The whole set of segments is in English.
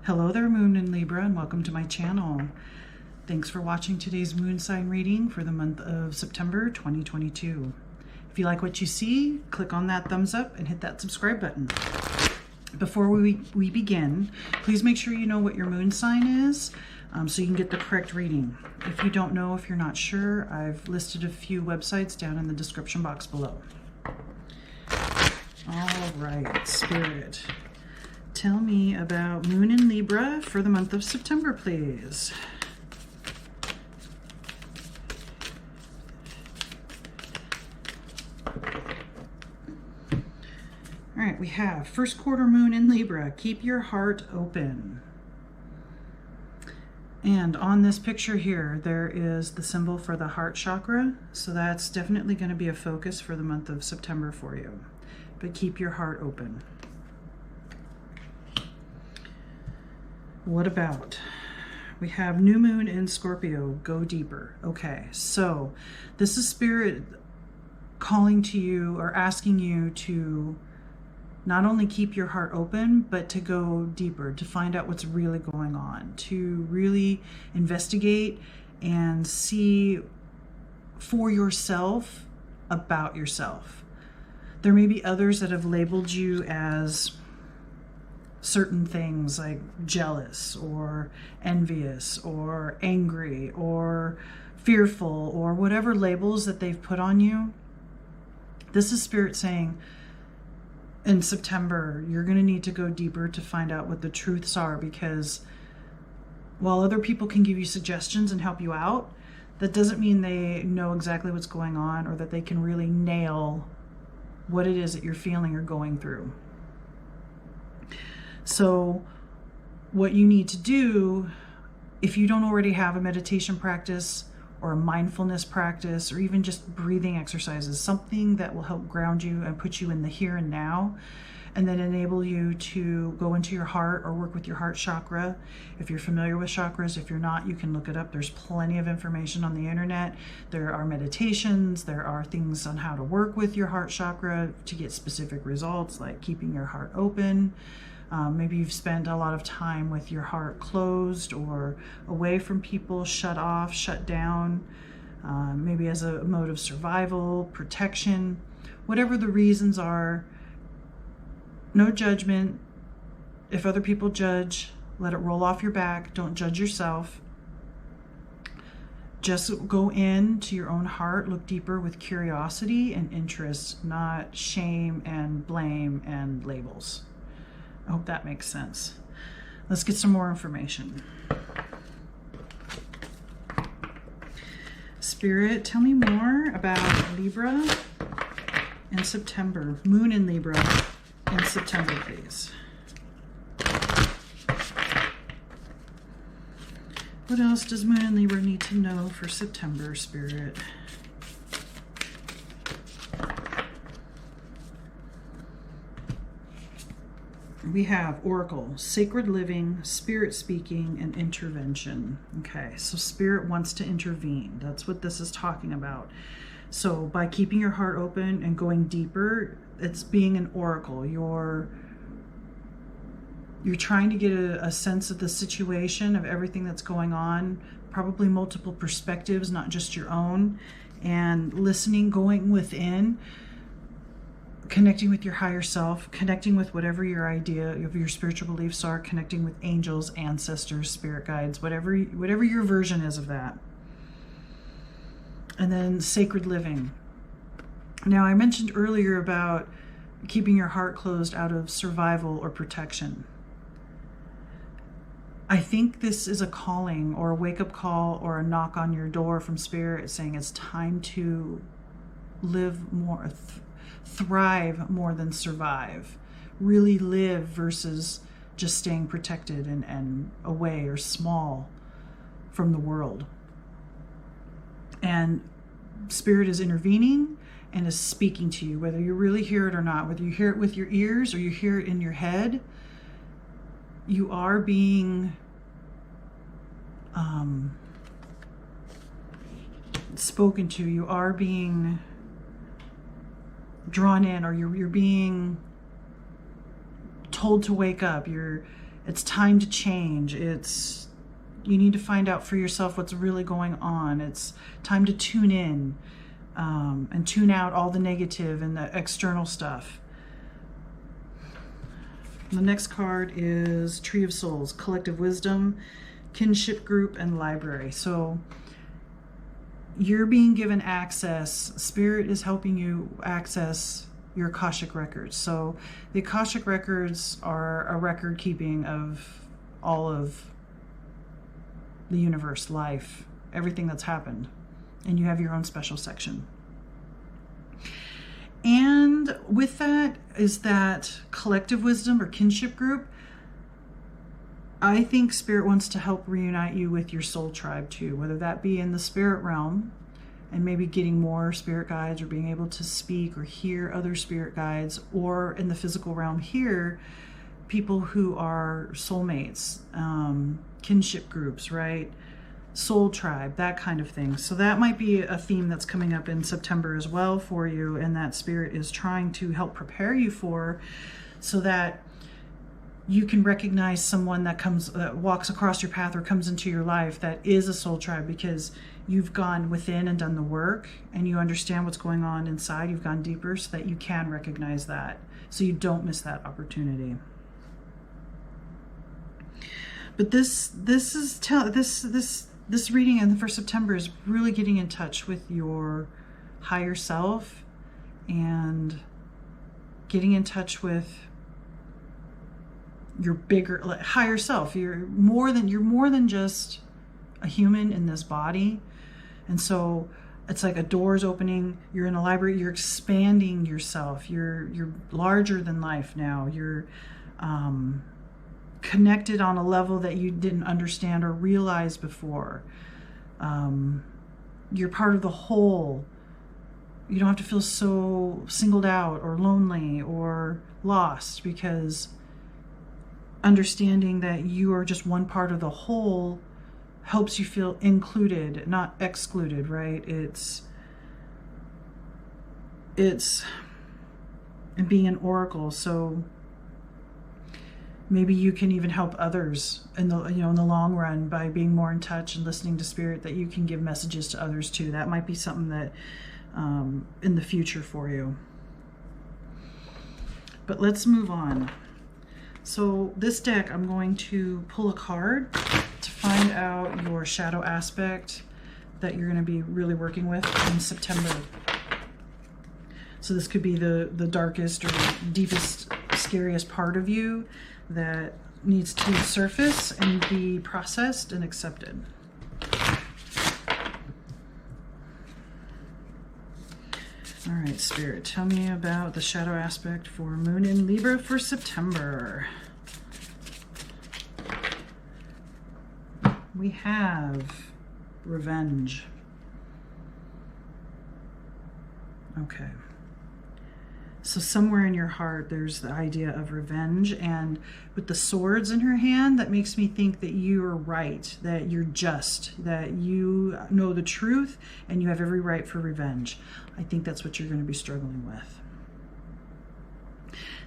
Hello there, Moon in Libra, and welcome to my channel. Thanks for watching today's moon sign reading for the month of September 2022. If you like what you see, click on that thumbs up and hit that subscribe button. Before we begin, please make sure you know what your moon sign is so you can get the correct reading. If you don't know, if you're not sure, I've listed a few websites down in the description box below. All right, Spirit. Tell me about Moon in Libra for the month of September, please. All right, we have first quarter Moon in Libra. Keep your heart open. And on this picture here, there is the symbol for the heart chakra. So that's definitely going to be a focus for the month of September for you. But keep your heart open. What about? We have new moon in Scorpio, go deeper. Okay, so this is Spirit calling to you or asking you to not only keep your heart open, but to go deeper, to find out what's really going on, to really investigate and see for yourself about yourself. There may be others that have labeled you as certain things like jealous or envious or angry or fearful or whatever labels that they've put on you. This is Spirit saying in September, you're going to need to go deeper to find out what the truths are, because while other people can give you suggestions and help you out, that doesn't mean they know exactly what's going on or that they can really nail what it is that you're feeling or going through. So what you need to do, if you don't already have a meditation practice or a mindfulness practice or even just breathing exercises, something that will help ground you and put you in the here and now, and then enable you to go into your heart or work with your heart chakra. If you're familiar with chakras, if you're not, you can look it up. There's plenty of information on the internet. There are meditations, there are things on how to work with your heart chakra to get specific results, like keeping your heart open. Maybe you've spent a lot of time with your heart closed or away from people, shut off, shut down, maybe as a mode of survival, protection, whatever the reasons are. No judgment. If other people judge, let it roll off your back. Don't judge yourself. Just go into your own heart, look deeper with curiosity and interest, not shame and blame and labels. I hope that makes sense. Let's get some more information. Spirit, tell me more about Libra in September. Moon in Libra in September, please. What else does Moon in Libra need to know for September, Spirit? We have Oracle, Sacred Living, Spirit Speaking, and Intervention. Okay, so Spirit wants to intervene. That's what this is talking about. So by keeping your heart open and going deeper, it's being an oracle. You're trying to get a sense of the situation, of everything that's going on, probably multiple perspectives, not just your own, and listening, going within, connecting with your higher self, connecting with whatever your idea of your spiritual beliefs are, connecting with angels, ancestors, spirit guides, whatever your version is of that. And then sacred living. Now, I mentioned earlier about keeping your heart closed out of survival or protection. I think this is a calling or a wake-up call or a knock on your door from Spirit saying it's time to live more, thrive more than survive. Really live versus just staying protected and away or small from the world. And Spirit is intervening and is speaking to you, whether you really hear it or not, whether you hear it with your ears or you hear it in your head. You are being spoken to. You are being drawn in, or you're being told to wake up. You're It's time to change. You need to find out for yourself what's really going on. It's time to tune in and tune out all the negative and the external stuff. The next card is Tree of Souls, Collective Wisdom, Kinship Group, and Library. So you're being given access. Spirit is helping you access your Akashic records. So the Akashic records are a record keeping of all of the universe, life, everything that's happened. And you have your own special section. And with that is that collective wisdom or kinship group. I think Spirit wants to help reunite you with your soul tribe too, whether that be in the spirit realm and maybe getting more spirit guides or being able to speak or hear other spirit guides, or in the physical realm here, people who are soulmates, kinship groups, right? Soul tribe, that kind of thing. So that might be a theme that's coming up in September as well for you, and that Spirit is trying to help prepare you for, so that you can recognize someone that walks across your path or comes into your life that is a soul tribe, because you've gone within and done the work and you understand what's going on inside. You've gone deeper so that you can recognize that, so you don't miss that opportunity. But this reading in for September is really getting in touch with your higher self and getting in touch with your bigger, higher self. You're more than just a human in this body. And so it's like a door's opening. You're in a library. You're expanding yourself. You're larger than life now. You're connected on a level that you didn't understand or realize before. You're part of the whole. You don't have to feel so singled out or lonely or lost, because understanding that you are just one part of the whole helps you feel included, not excluded, right? It's and being an oracle. So maybe you can even help others in the long run by being more in touch and listening to Spirit, that you can give messages to others too. That might be something that in the future for you. But let's move on. So this deck, I'm going to pull a card to find out your shadow aspect that you're going to be really working with in September. So this could be the darkest or deepest, scariest part of you that needs to surface and be processed and accepted. All right, Spirit, tell me about the shadow aspect for Moon in Libra for September. We have revenge. Okay. So somewhere in your heart, there's the idea of revenge, and with the swords in her hand, that makes me think that you're right, that you're just, that you know the truth, and you have every right for revenge. I think that's what you're going to be struggling with.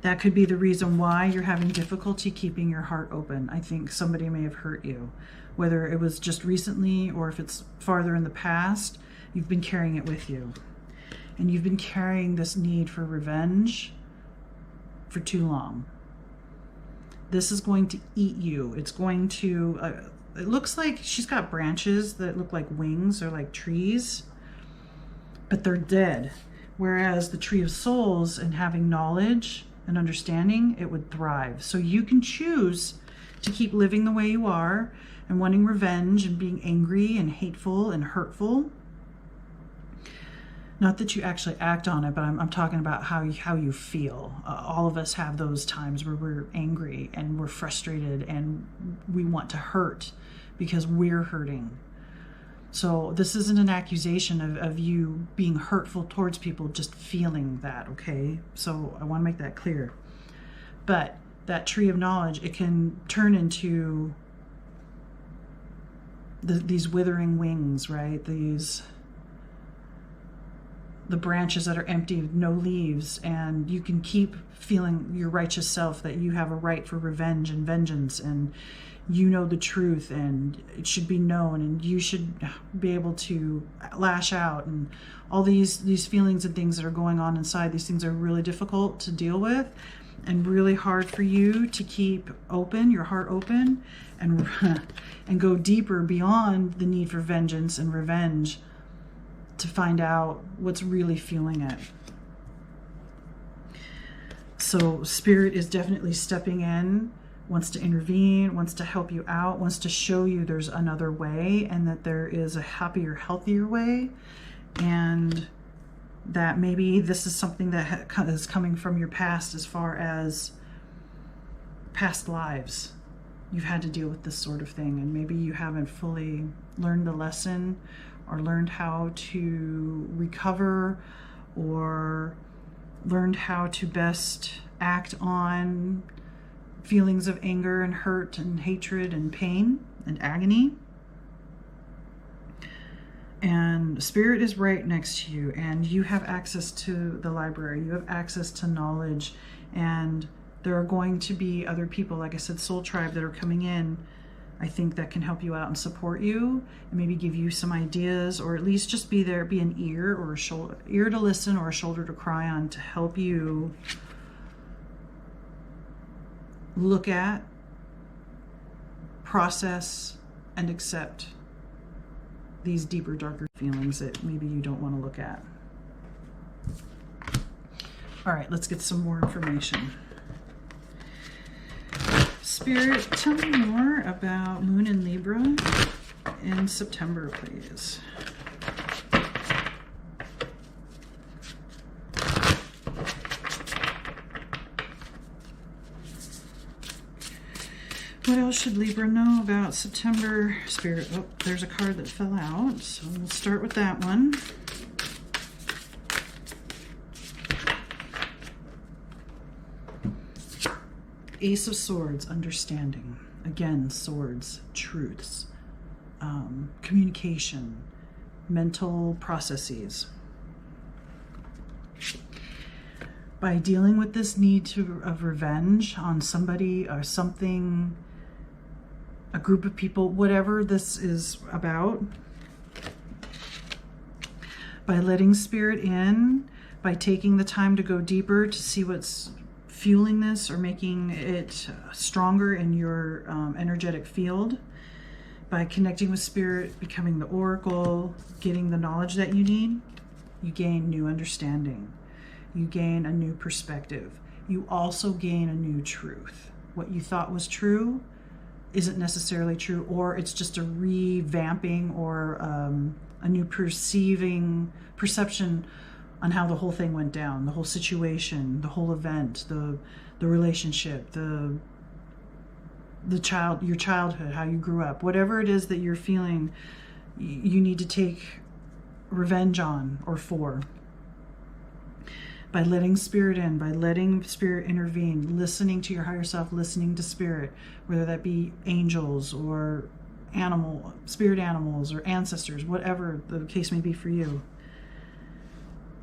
That could be the reason why you're having difficulty keeping your heart open. I think somebody may have hurt you, whether it was just recently or if it's farther in the past. You've been carrying it with you. And you've been carrying this need for revenge for too long. This is going to eat you. It's going to, it looks like she's got branches that look like wings or like trees, but they're dead. Whereas the Tree of Souls and having knowledge and understanding, it would thrive. So you can choose to keep living the way you are and wanting revenge and being angry and hateful and hurtful. Not that you actually act on it, but I'm talking about how you feel. All of us have those times where we're angry and we're frustrated and we want to hurt because we're hurting. So this isn't an accusation of you being hurtful towards people, just feeling that, okay? So I want to make that clear. But that tree of knowledge, it can turn into these withering wings, right? These the branches that are empty, no leaves, and you can keep feeling your righteous self, that you have a right for revenge and vengeance, and you know the truth, and it should be known, and you should be able to lash out, and all these feelings and things that are going on inside. These things are really difficult to deal with and really hard for you to keep open, your heart open, and go deeper beyond the need for vengeance and revenge to find out what's really fueling it. So Spirit is definitely stepping in, wants to intervene, wants to help you out, wants to show you there's another way, and that there is a happier, healthier way, and that maybe this is something that is coming from your past, as far as past lives. You've had to deal with this sort of thing, and maybe you haven't fully learned the lesson or learned how to recover, or learned how to best act on feelings of anger and hurt and hatred and pain and agony. And Spirit is right next to you, and you have access to the library. You have access to knowledge, and there are going to be other people, like I said, soul tribe, that are coming in, I think, that can help you out and support you, and maybe give you some ideas, or at least just be there, be an ear or a shoulder, ear to listen or a shoulder to cry on, to help you look at, process, and accept these deeper, darker feelings that maybe you don't want to look at. All right, let's get some more information. Spirit, tell me more about Moon in Libra in September, please. What else should Libra know about September? Spirit, oh, there's a card that fell out, so we'll start with that one. Ace of Swords, understanding. Again, swords, truths, communication, mental processes. By dealing with this need of revenge on somebody or something, a group of people, whatever this is about, by letting Spirit in, by taking the time to go deeper to see what's fueling this or making it stronger in your energetic field, by connecting with Spirit, becoming the oracle, getting the knowledge that you need, you gain new understanding. You gain a new perspective. You also gain a new truth. What you thought was true isn't necessarily true, or it's just a revamping or a new perception on how the whole thing went down, the whole situation, the whole event, the relationship, your childhood, how you grew up, whatever it is that you're feeling you need to take revenge on or for. By letting Spirit in, by letting Spirit intervene, listening to your higher self, listening to Spirit, whether that be angels or spirit animals or ancestors, whatever the case may be for you,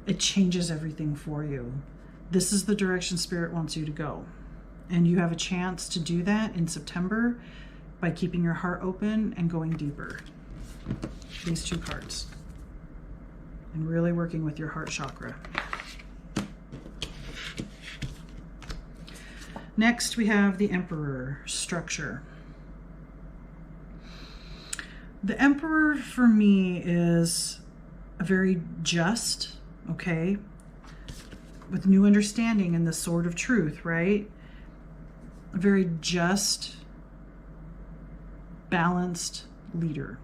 it changes everything for you. This is the direction Spirit wants you to go. And you have a chance to do that in September by keeping your heart open and going deeper. These two cards. And really working with your heart chakra. Next, we have the Emperor, structure. The Emperor, for me, is a very just, okay, with new understanding and the sword of truth, right? A very just, balanced leader.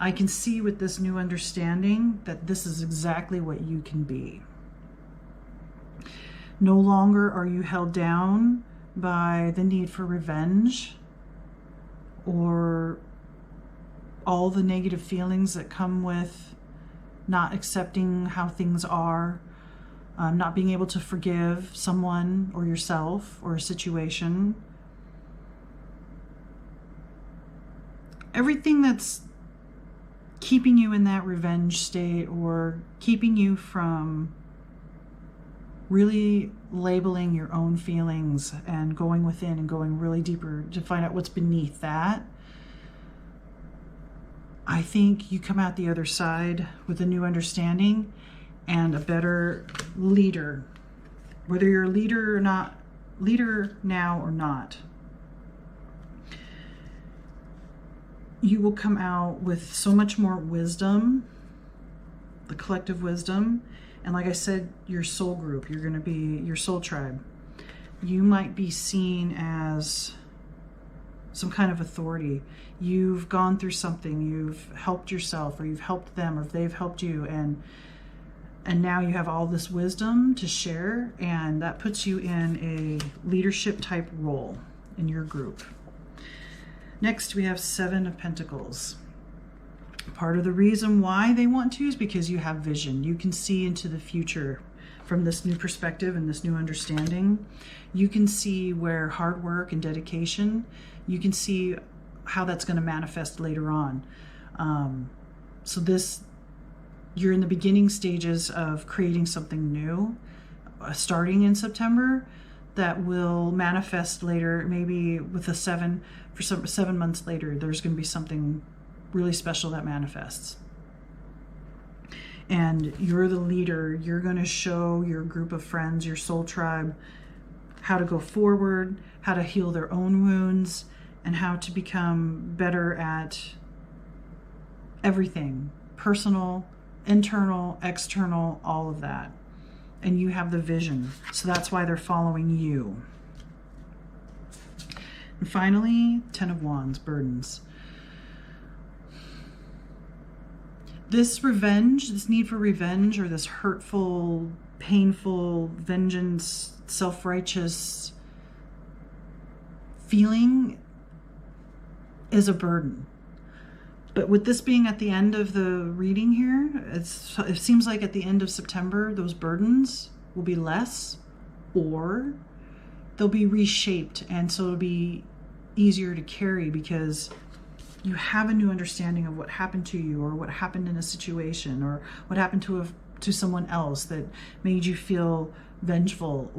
I can see with this new understanding that this is exactly what you can be. No longer are you held down by the need for revenge or all the negative feelings that come with not accepting how things are, not being able to forgive someone or yourself or a situation. Everything that's keeping you in that revenge state, or keeping you from really labeling your own feelings and going within and going really deeper to find out what's beneath that. I think you come out the other side with a new understanding and a better leader, whether you're a leader or not, leader now or not. You will come out with so much more wisdom, the collective wisdom. And like I said, your soul group, you're going to be your soul tribe. You might be seen as some kind of authority. You've gone through something, you've helped yourself, or you've helped them, or they've helped you, and now you have all this wisdom to share, and that puts you in a leadership type role in your group. Next, we have Seven of Pentacles. Part of the reason why they want to is because you have vision. You can see into the future from this new perspective and this new understanding. You can see where hard work and dedication, you can see how that's going to manifest later on. So you're in the beginning stages of creating something new, starting in September, that will manifest later, maybe with a 7, for 7 months later, there's going to be something really special that manifests. And you're the leader. You're going to show your group of friends, your soul tribe, how to go forward, how to heal their own wounds, and how to become better at everything, personal, internal, external, all of that. And you have the vision. So that's why they're following you. And finally, 10 of Wands, burdens. This revenge, this need for revenge, or this hurtful, painful, vengeance, self-righteous feeling is a burden. But with this being at the end of the reading here, it seems like at the end of September, those burdens will be less, or they'll be reshaped, and so it'll be easier to carry because you have a new understanding of what happened to you, or what happened in a situation, or what happened to someone else that made you feel vengeful,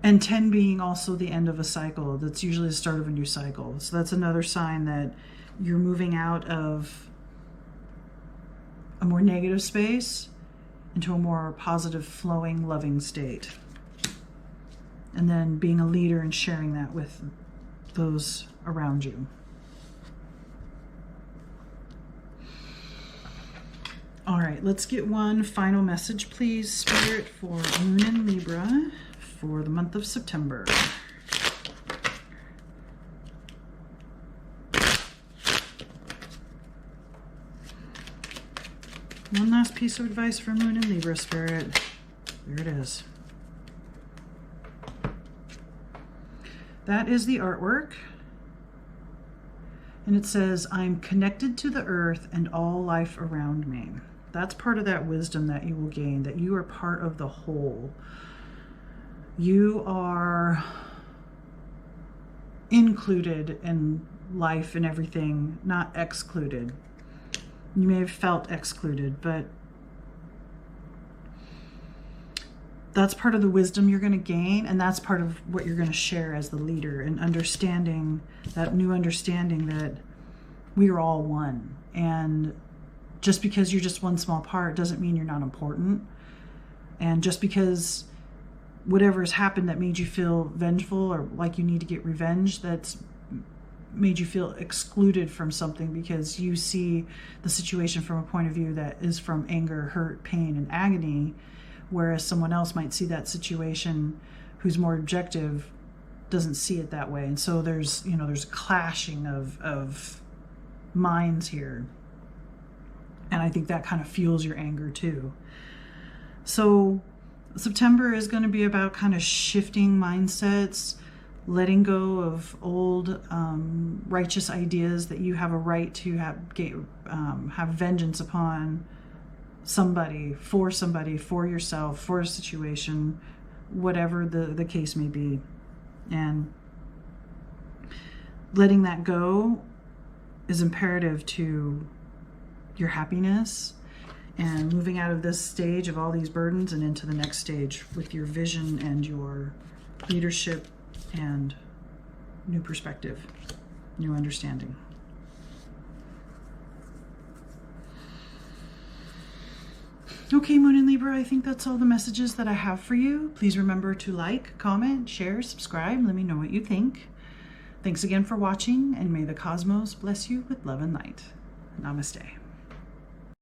and 10 being also the end of a cycle. That's usually the start of a new cycle. So that's another sign that you're moving out of a more negative space into a more positive, flowing, loving state. And then being a leader and sharing that with those around you. All right, let's get one final message, please, Spirit, for Moon in Libra for the month of September. One last piece of advice for Moon in Libra, Spirit. There it is. That is the artwork. And it says, I'm connected to the earth and all life around me. That's part of that wisdom that you will gain, that you are part of the whole. You are included in life and everything, not excluded. You may have felt excluded, but that's part of the wisdom you're going to gain, and that's part of what you're going to share as the leader, and understanding that new understanding that we are all one. And just because you're just one small part doesn't mean you're not important. And just because whatever has happened that made you feel vengeful or like you need to get revenge, that's made you feel excluded from something because you see the situation from a point of view that is from anger, hurt, pain, and agony, whereas someone else might see that situation who's more objective doesn't see it that way. And so there's a clashing of minds here. And I think that kind of fuels your anger too. So September is going to be about kind of shifting mindsets, letting go of old righteous ideas that you have a right to have vengeance upon somebody, for yourself, for a situation, whatever the case may be. And letting that go is imperative to your happiness and moving out of this stage of all these burdens and into the next stage with your vision and your leadership and new perspective, new understanding. Okay, Moon and Libra, I think that's all the messages that I have for you. Please remember to like, comment, share, subscribe. Let me know what you think. Thanks again for watching, and may the cosmos bless you with love and light. Namaste.